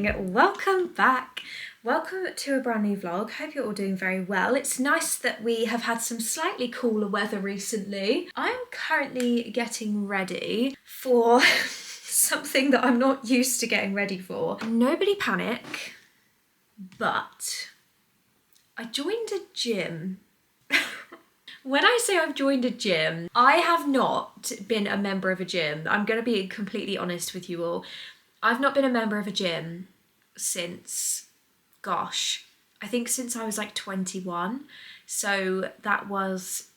morning, welcome back. Welcome to a brand new vlog. Hope you're all doing very well. It's nice that we have had some slightly cooler weather recently. I'm currently getting ready for something that I'm not used to getting ready for. Nobody panic, but I joined a gym. When I say I've joined a gym, I have not been a member of a gym. I'm going to be completely honest with you all. I've not been a member of a gym since, gosh, I think since I was like 21. So that was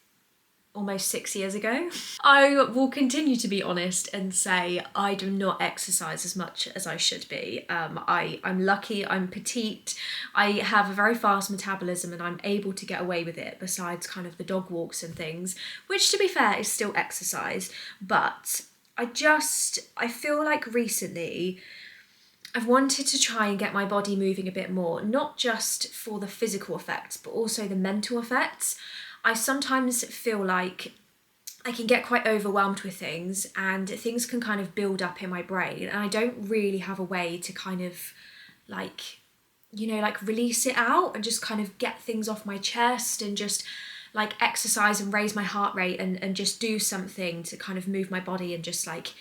almost 6 years ago. I will continue to be honest and say I do not exercise as much as I should be. I'm lucky, I'm petite, I have a very fast metabolism and I'm able to get away with it besides kind of the dog walks and things, which to be fair is still exercise. But I feel like recently I've wanted to try and get my body moving a bit more, not just for the physical effects, but also the mental effects. I sometimes feel like I can get quite overwhelmed with things and things can kind of build up in my brain and I don't really have a way to kind of like, you know, like release it out and just kind of get things off my chest and just like exercise and raise my heart rate and just do something to kind of move my body and just like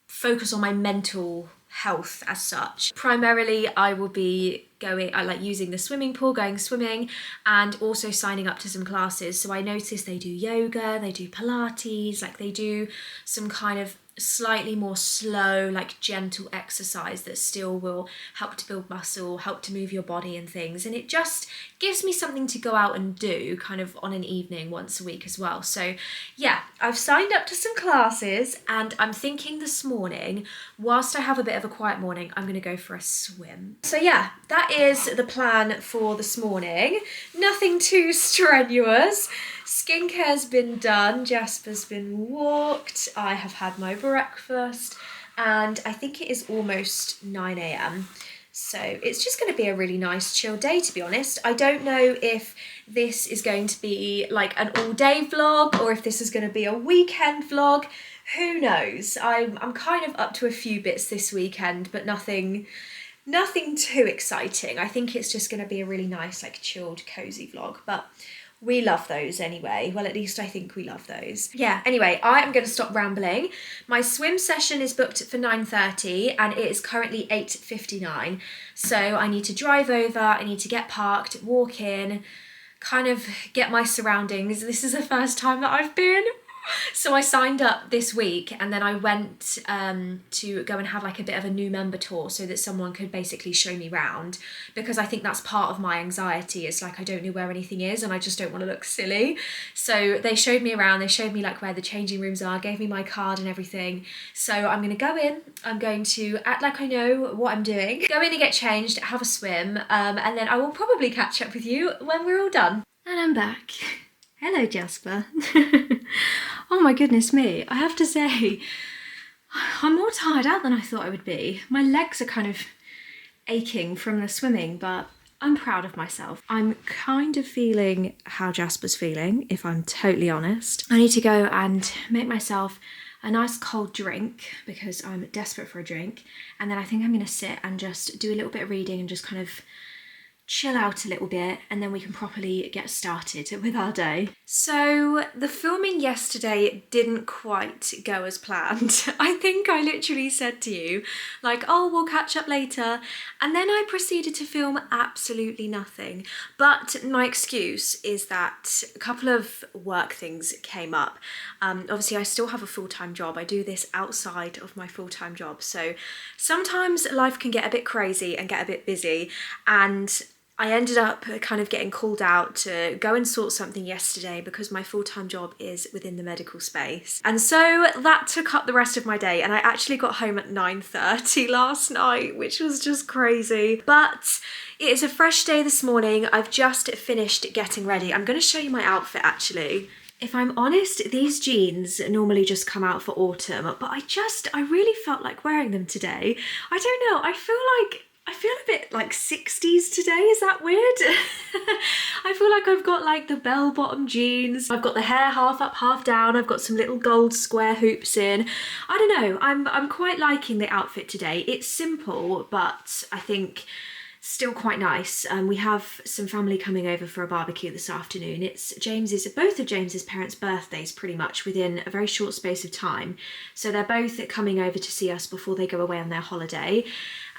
focus on my mental health as such. Primarily I will be using the swimming pool, going swimming, and also signing up to some classes. So I noticed they do yoga, they do Pilates, like they do some kind of slightly more slow, like gentle exercise that still will help to build muscle, help to move your body and things. And it just gives me something to go out and do kind of on an evening once a week as well. So yeah, I've signed up to some classes and I'm thinking this morning, whilst I have a bit of a quiet morning, I'm gonna go for a swim. So yeah, that is the plan for this morning. Nothing too strenuous. Skincare's been done, Jasper's been walked, I have had my breakfast, and I think it is almost 9 a.m. So it's just going to be a really nice chill day, to be honest. I don't know if this is going to be like an all-day vlog or if this is going to be a weekend vlog. Who knows? I'm kind of up to a few bits this weekend, but nothing too exciting. I think it's just going to be a really nice, like chilled, cozy vlog, but we love those anyway. Well, at least I think we love those. Yeah, anyway, I am going to stop rambling. My swim session is booked for 9:30 and it is currently 8:59. So I need to drive over, I need to get parked, walk in, kind of get my surroundings. This is the first time that I've been. So I signed up this week and then I went to go and have like a bit of a new member tour so that someone could basically show me around, because I think that's part of my anxiety. It's like I don't know where anything is and I just don't want to look silly. So they showed me around, they showed me like where the changing rooms are, gave me my card and everything. So I'm going to go in, I'm going to act like I know what I'm doing, go in and get changed, have a swim, and then I will probably catch up with you when we're all done. And I'm back. Hello, Jasper. Oh my goodness me, I have to say, I'm more tired out than I thought I would be. My legs are kind of aching from the swimming, but I'm proud of myself. I'm kind of feeling how Jasper's feeling, if I'm totally honest. I need to go and make myself a nice cold drink because I'm desperate for a drink. And then I think I'm gonna sit and just do a little bit of reading and just kind of chill out a little bit, and then we can properly get started with our day. So the filming yesterday didn't quite go as planned. I think I literally said to you like, oh, we'll catch up later, and then I proceeded to film absolutely nothing. But my excuse is that a couple of work things came up. Obviously I still have a full-time job. I do this outside of my full-time job, so sometimes life can get a bit crazy and get a bit busy, and I ended up kind of getting called out to go and sort something yesterday because my full-time job is within the medical space. And so that took up the rest of my day, and I actually got home at 9:30 last night, which was just crazy. But it is a fresh day this morning. I've just finished getting ready. I'm going to show you my outfit actually. If I'm honest, these jeans normally just come out for autumn, but I really felt like wearing them today. I don't know, I feel a bit like 60s today, is that weird? I I feel like I've got like the bell-bottom jeans. I've got the hair half up, half down. I've got some little gold square hoops in. I don't know, I'm quite liking the outfit today. It's simple, but I think still quite nice. We have some family coming over for a barbecue this afternoon. It's both of James's parents' birthdays pretty much within a very short space of time. So they're both coming over to see us before they go away on their holiday.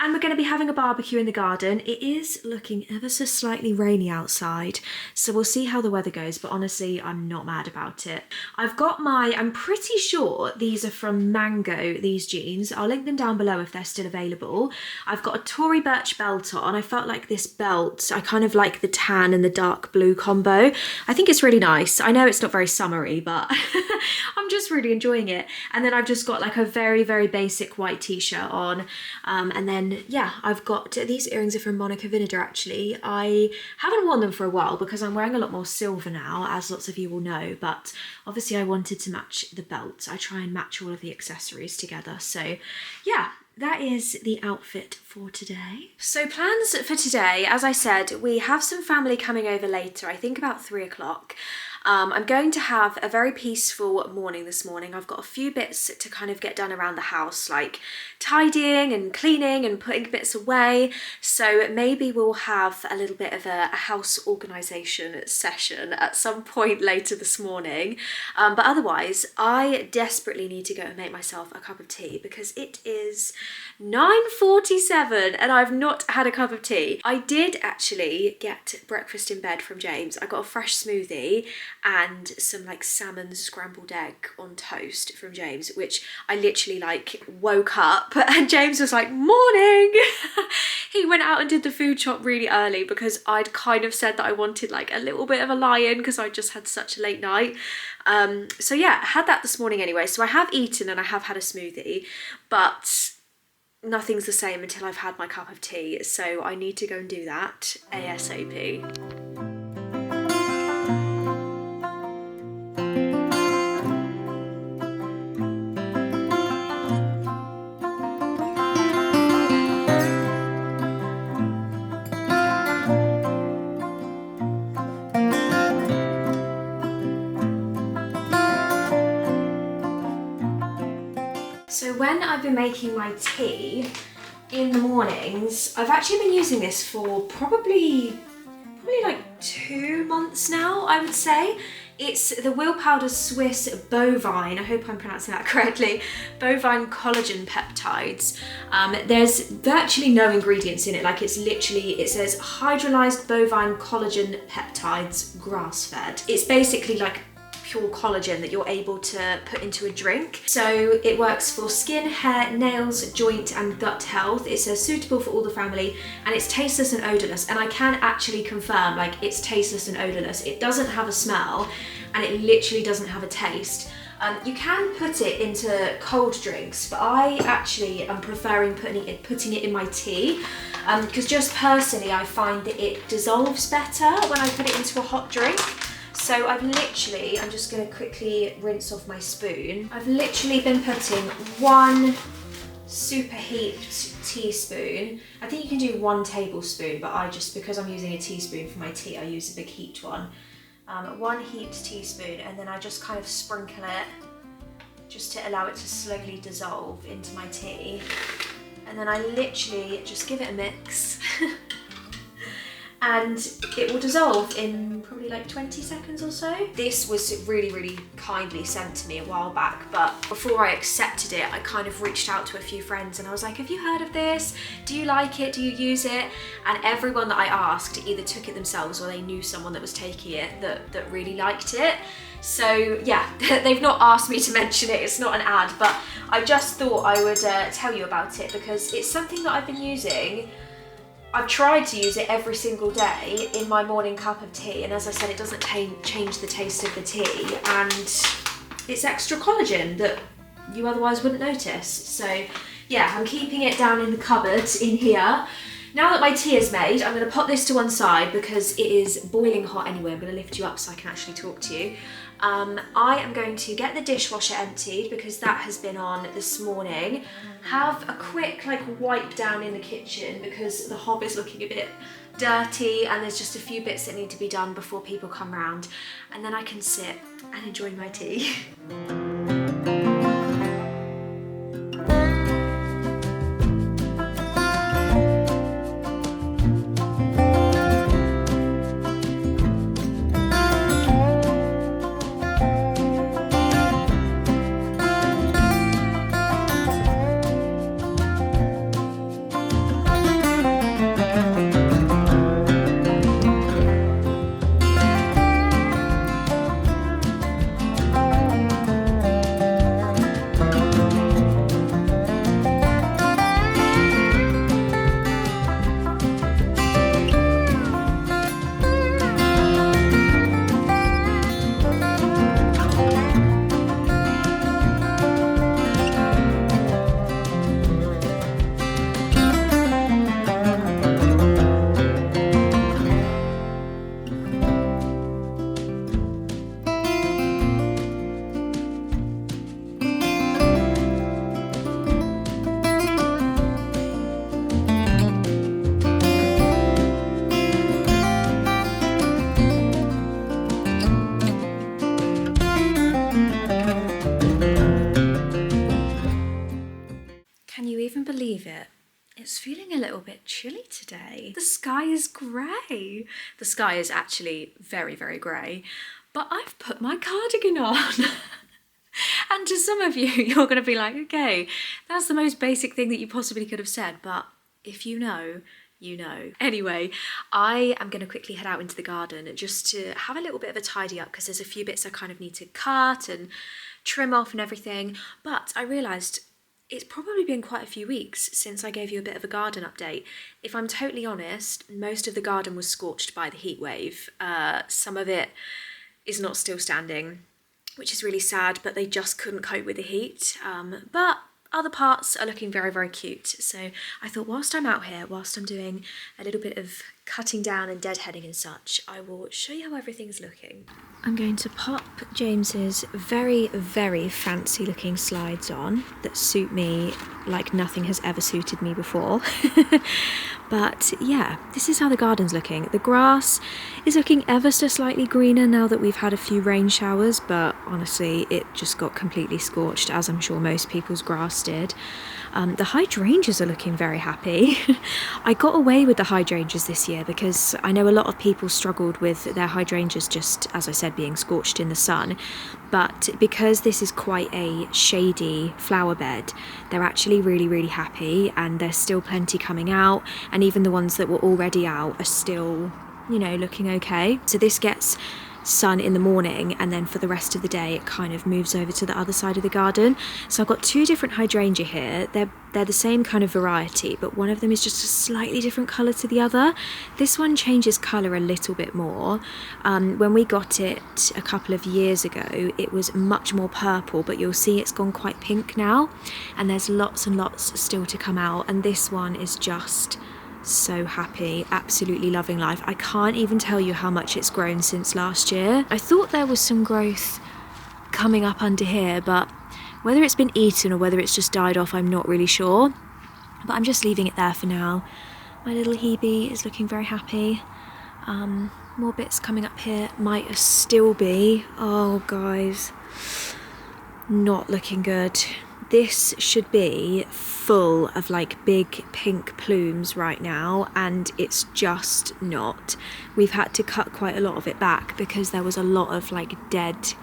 And we're going to be having a barbecue in the garden. It is looking ever so slightly rainy outside, so we'll see how the weather goes, but honestly, I'm not mad about it. I'm pretty sure these are from Mango, these jeans. I'll link them down below if they're still available. I've got a Tory Burch belt on. I felt like this belt, I kind of like the tan and the dark blue combo. I think it's really nice. I know it's not very summery, but I'm just really enjoying it. And then I've just got like a very, very basic white t-shirt on, and then yeah, I've got these earrings are from Monica Vinader actually. I haven't worn them for a while because I'm wearing a lot more silver now, as lots of you will know, but obviously I wanted to match the belt. I try and match all of the accessories together. So yeah, that is the outfit for today. So plans for today, as I said, we have some family coming over later, I think about 3 o'clock. I'm going to have a very peaceful morning this morning. I've got a few bits to kind of get done around the house, like tidying and cleaning and putting bits away. So maybe we'll have a little bit of a house organisation session at some point later this morning. But otherwise, I desperately need to go and make myself a cup of tea because it is 9:47 and I've not had a cup of tea. I did actually get breakfast in bed from James. I got a fresh smoothie and some like salmon scrambled egg on toast from James, which I literally like woke up and James was like, morning. He went out and did the food shop really early because I'd kind of said that I wanted like a little bit of a lie-in because I just had such a late night. So yeah, I had that this morning anyway. So I have eaten and I have had a smoothie, but nothing's the same until I've had my cup of tea. So I need to go and do that ASAP. So when I've been making my tea in the mornings, I've actually been using this for probably like 2 months now, I would say. It's the Will Powder Swiss Bovine, I hope I'm pronouncing that correctly, bovine collagen peptides. There's virtually no ingredients in it, like it's literally, it says hydrolyzed bovine collagen peptides grass-fed. It's basically like pure collagen that you're able to put into a drink. So it works for skin, hair, nails, joint and gut health. It says suitable for all the family and it's tasteless and odorless, and I can actually confirm like it's tasteless and odorless. It doesn't have a smell and it literally doesn't have a taste. You can put it into cold drinks, but I actually am preferring putting it in my tea because just personally I find that it dissolves better when I put it into a hot drink. So I'm just going to quickly rinse off my spoon. I've literally been putting 1 super heaped teaspoon. I think you can do 1 tablespoon, but because I'm using a teaspoon for my tea, I use a big heaped one. 1 heaped teaspoon, and then I just kind of sprinkle it just to allow it to slowly dissolve into my tea. And then I literally just give it a mix. And it will dissolve in probably like 20 seconds or so. This was really, really kindly sent to me a while back, but before I accepted it, I kind of reached out to a few friends and I was like, have you heard of this? Do you like it? Do you use it? And everyone that I asked either took it themselves or they knew someone that was taking it that really liked it. So yeah, they've not asked me to mention it, it's not an ad, but I just thought I would tell you about it because it's something that I've been using. I've tried to use it every single day in my morning cup of tea, and as I said, it doesn't change the taste of the tea, and it's extra collagen that you otherwise wouldn't notice. So yeah, I'm keeping it down in the cupboard in here. Now that my tea is made, I'm going to put this to one side because it is boiling hot anyway. I'm going to lift you up so I can actually talk to you. I am going to get the dishwasher emptied because that has been on this morning. Have a quick like wipe down in the kitchen because the hob is looking a bit dirty and there's just a few bits that need to be done before people come round, and then I can sit and enjoy my tea. Can you even believe it? It's feeling a little bit chilly today. The sky is grey. The sky is actually very, very grey, but I've put my cardigan on. And to some of you, you're going to be like, okay, that's the most basic thing that you possibly could have said, but if you know, you know. Anyway, I am going to quickly head out into the garden just to have a little bit of a tidy up, because there's a few bits I kind of need to cut and trim off and everything. But I realised it's probably been quite a few weeks since I gave you a bit of a garden update. If I'm totally honest, most of the garden was scorched by the heat wave. Some of it is not still standing, which is really sad, but they just couldn't cope with the heat. But other parts are looking very, very cute. So I thought whilst I'm out here, whilst I'm doing a little bit of cutting down and deadheading and such, I will show you how everything's looking. I'm going to pop James's very, very fancy looking slides on that suit me like nothing has ever suited me before. But yeah, this is how the garden's looking. The grass is looking ever so slightly greener now that we've had a few rain showers, but honestly, it just got completely scorched, as I'm sure most people's grass did. The hydrangeas are looking very happy. I got away with the hydrangeas this year because I know a lot of people struggled with their hydrangeas just, as I said, being scorched in the sun. But because this is quite a shady flower bed, they're actually really, really happy, and there's still plenty coming out, and even the ones that were already out are still, you know, looking okay. So this gets sun in the morning, and then for the rest of the day it kind of moves over to the other side of the garden. So I've got two different hydrangea here. They're the same kind of variety, but one of them is just a slightly different colour to the other. This one changes colour a little bit more. When we got it a couple of years ago, it was much more purple, but you'll see it's gone quite pink now, and there's lots and lots still to come out, and this one is just so happy, absolutely loving life. I can't even tell you how much it's grown since last year. I thought there was some growth coming up under here, but whether it's been eaten or whether it's just died off, I'm not really sure. But I'm just leaving it there for now. My little Hebe is looking very happy. More bits coming up here. Might still be, oh guys, not looking good. This should be full of like big pink plumes right now, and it's just not. We've had to cut quite a lot of it back because there was a lot of like dead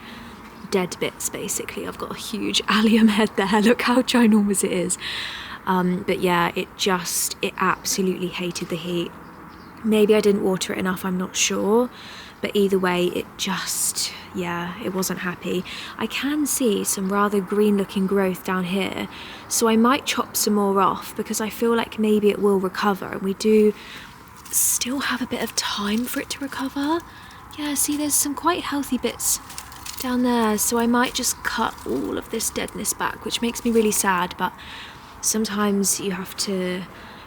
bits basically. I've got a huge allium head there, look how ginormous it is. But yeah, it absolutely hated the heat. Maybe I didn't water it enough, I'm not sure. But either way, it wasn't happy. I can see some rather green looking growth down here, so I might chop some more off because I feel like maybe it will recover, and we do still have a bit of time for it to recover. Yeah, see, there's some quite healthy bits down there, so I might just cut all of this deadness back, which makes me really sad, but sometimes you have to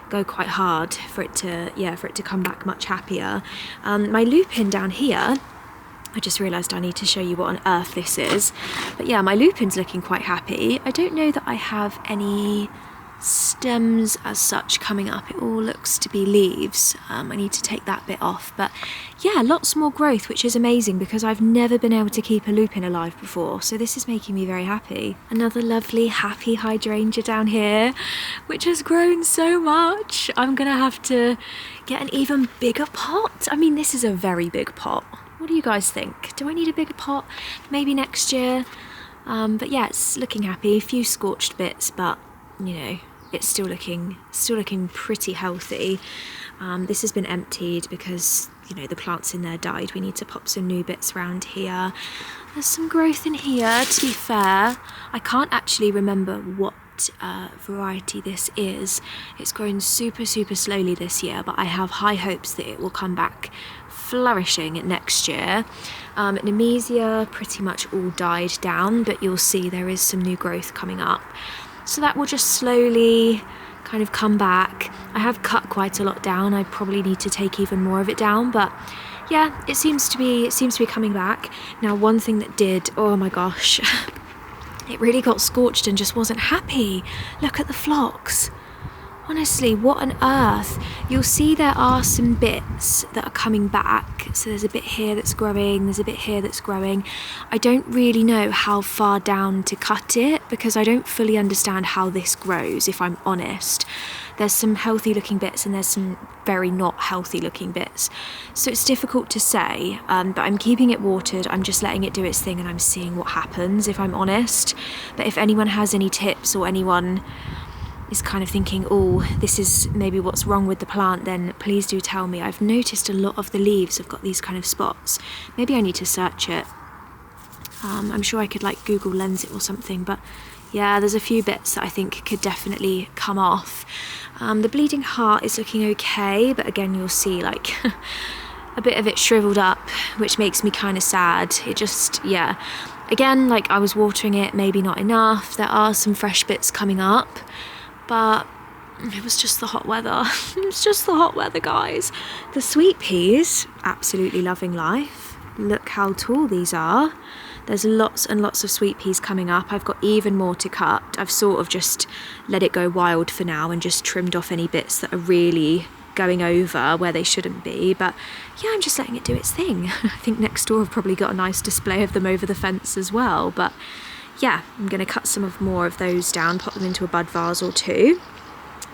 go quite hard for it to come back much happier. My lupin down here, I just realised I need to show you what on earth this is. But yeah, my lupin's looking quite happy. I don't know that I have any stems as such coming up. It all looks to be leaves. I need to take that bit off, but yeah, lots more growth, which is amazing because I've never been able to keep a lupin alive before, so this is making me very happy. Another lovely happy hydrangea down here, which has grown so much. I'm gonna have to get an even bigger pot. I mean, this is a very big pot. What do you guys think? Do I need a bigger pot? Maybe next year? But yeah, it's looking happy. A few scorched bits, but you know, it's still looking pretty healthy. This has been emptied because, you know, the plants in there died. We need to pop some new bits around here. There's some growth in here, to be fair. I can't actually remember what variety this is. It's grown super slowly this year, but I have high hopes that it will come back flourishing next year. Nemesia pretty much all died down, but you'll see there is some new growth coming up. So that will just slowly kind of come back. I have cut quite a lot down. I probably need to take even more of it down, but yeah, it seems to be coming back. Now, one thing that did, oh my gosh, it really got scorched and just wasn't happy. Look at the phlox. Honestly, what on earth? You'll see there are some bits that are coming back. So there's a bit here that's growing, there's a bit here that's growing. I don't really know how far down to cut it because I don't fully understand how this grows, if I'm honest. There's some healthy looking bits and there's some very not healthy looking bits. So it's difficult to say, but I'm keeping it watered. I'm just letting it do its thing and I'm seeing what happens, if I'm honest. But if anyone has any tips or anyone is kind of thinking, oh, this is maybe what's wrong with the plant, then please do tell me. I've noticed a lot of the leaves have got these kind of spots. Maybe I need to search it. I'm sure I could like Google Lens it or something, but yeah, there's a few bits that I think could definitely come off. The bleeding heart is looking okay, but again, you'll see like a bit of it shriveled up, which makes me kind of sad. It just, yeah. Again, like I was watering it, maybe not enough. There are some fresh bits coming up, but it was just the hot weather. It's just the hot weather, guys. The sweet peas, absolutely loving life. Look how tall these are. There's lots and lots of sweet peas coming up. I've got even more to cut. I've sort of just let it go wild for now and just trimmed off any bits that are really going over where they shouldn't be. But yeah, I'm just letting it do its thing. I think next door I've probably got a nice display of them over the fence as well. But yeah, I'm going to cut some more of those down, pop them into a bud vase or two.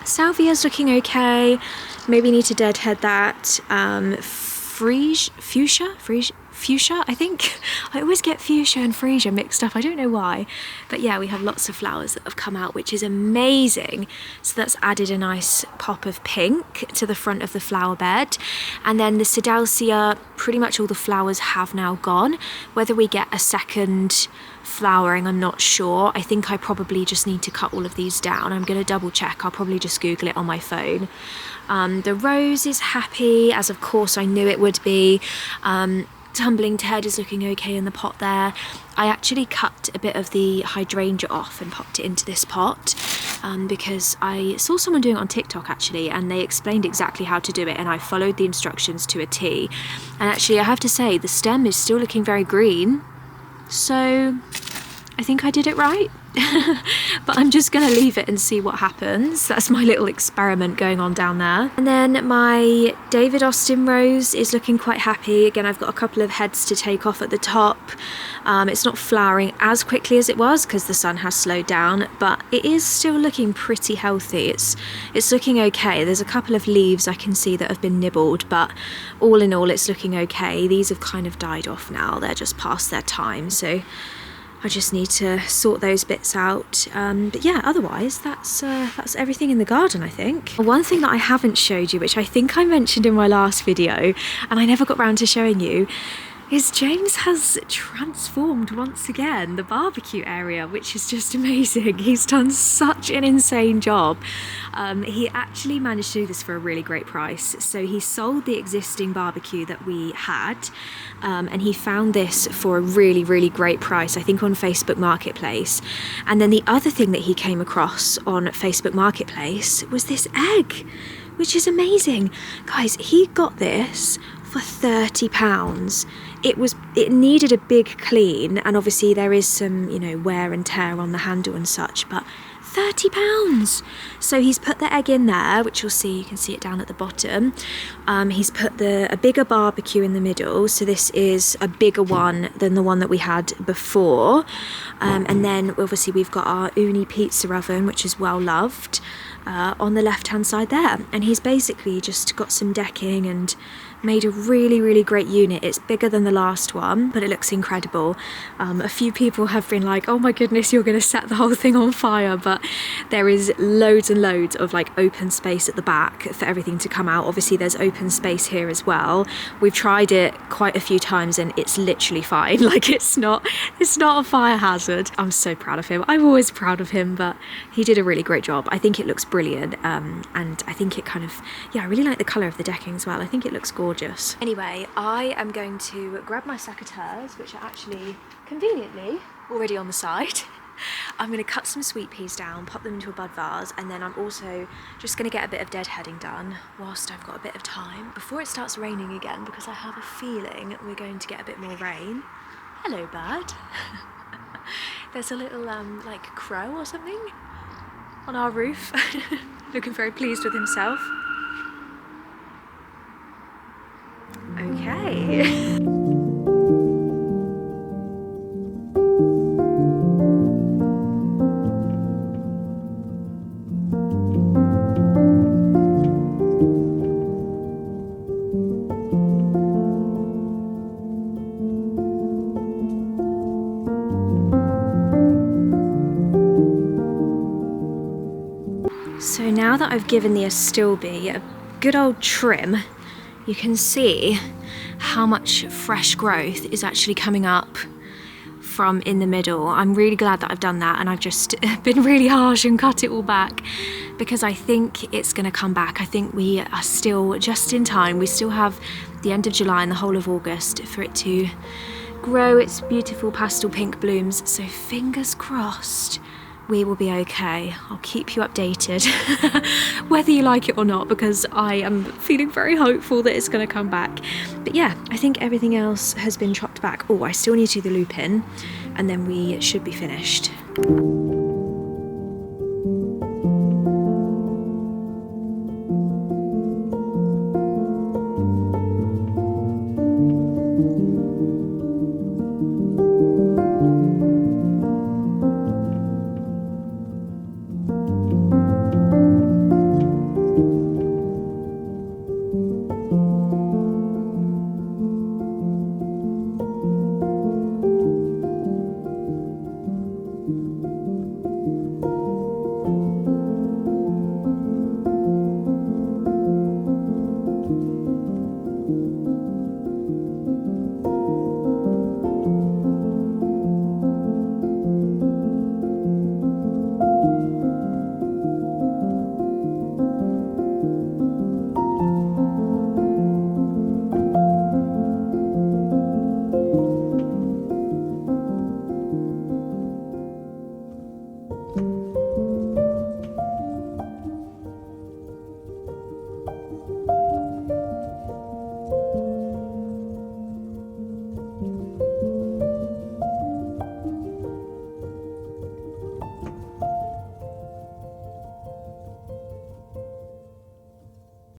Salvia's looking okay. Maybe need to deadhead that. Fuchsia, I think. I always get fuchsia and freesia mixed up. I don't know why. But yeah, we have lots of flowers that have come out, which is amazing. So that's added a nice pop of pink to the front of the flower bed. And then the Sidalcia, pretty much all the flowers have now gone. Whether we get a second flowering, I'm not sure. I think I probably just need to cut all of these down. I'm going to double check. I'll probably just Google it on my phone. The rose is happy, as of course I knew it would be. Tumbling Ted is looking okay in the pot there. I actually cut a bit of the hydrangea off and popped it into this pot because I saw someone doing it on TikTok actually, and they explained exactly how to do it, and I followed the instructions to a T. And actually I have to say the stem is still looking very green, so I think I did it right. But I'm just going to leave it and see what happens. That's my little experiment going on down there. And then my David Austin rose is looking quite happy. Again, I've got a couple of heads to take off at the top. It's not flowering as quickly as it was because the sun has slowed down, but it is still looking pretty healthy. It's looking okay. There's a couple of leaves I can see that have been nibbled, but all in all, it's looking okay. These have kind of died off now. They're just past their time, so I just need to sort those bits out. But yeah, otherwise that's everything in the garden, I think. One thing that I haven't showed you, which I think I mentioned in my last video and I never got round to showing you, is James has transformed once again the barbecue area, which is just amazing. He's done such an insane job. He actually managed to do this for a really great price. So he sold the existing barbecue that we had, and he found this for a really, really great price, I think on Facebook Marketplace. And then the other thing that he came across on Facebook Marketplace was this egg, which is amazing. Guys, he got this for £30. It needed a big clean, and obviously there is some, you know, wear and tear on the handle and such, but £30. So he's put the egg in there, which you'll see, you can see it down at the bottom. He's put a bigger barbecue in the middle, so this is a bigger one than the one that we had before. And then obviously we've got our uni pizza oven, which is well loved, on the left hand side there. And he's basically just got some decking and made a really great unit. It's bigger than the last one, but it looks incredible. A few people have been like, oh my goodness, you're going to set the whole thing on fire, but there is loads and loads of like open space at the back for everything to come out. Obviously there's open space here as well. We've tried it quite a few times and it's literally fine. Like it's not a fire hazard. I'm so proud of him. I'm always proud of him, but he did a really great job. I think it looks brilliant, and I think it kind of, yeah, I really like the colour of the decking as well. I think it looks gorgeous. Anyway, I am going to grab my secateurs, which are actually conveniently already on the side. I'm going to cut some sweet peas down, pop them into a bud vase, and then I'm also just going to get a bit of deadheading done whilst I've got a bit of time before it starts raining again, because I have a feeling we're going to get a bit more rain. Hello, bird. There's a little like crow or something on our roof, looking very pleased with himself. Okay. So now that I've given the astilbe a good old trim, you can see how much fresh growth is actually coming up from in the middle. I'm really glad that I've done that, and I've just been really harsh and cut it all back, because I think it's going to come back. I think we are still just in time. We still have the end of July and the whole of August for it to grow its beautiful pastel pink blooms, so fingers crossed we will be okay. I'll keep you updated whether you like it or not, because I am feeling very hopeful that it's going to come back. But yeah, I think everything else has been chopped back. Oh, I still need to do the loop in, and then we should be finished.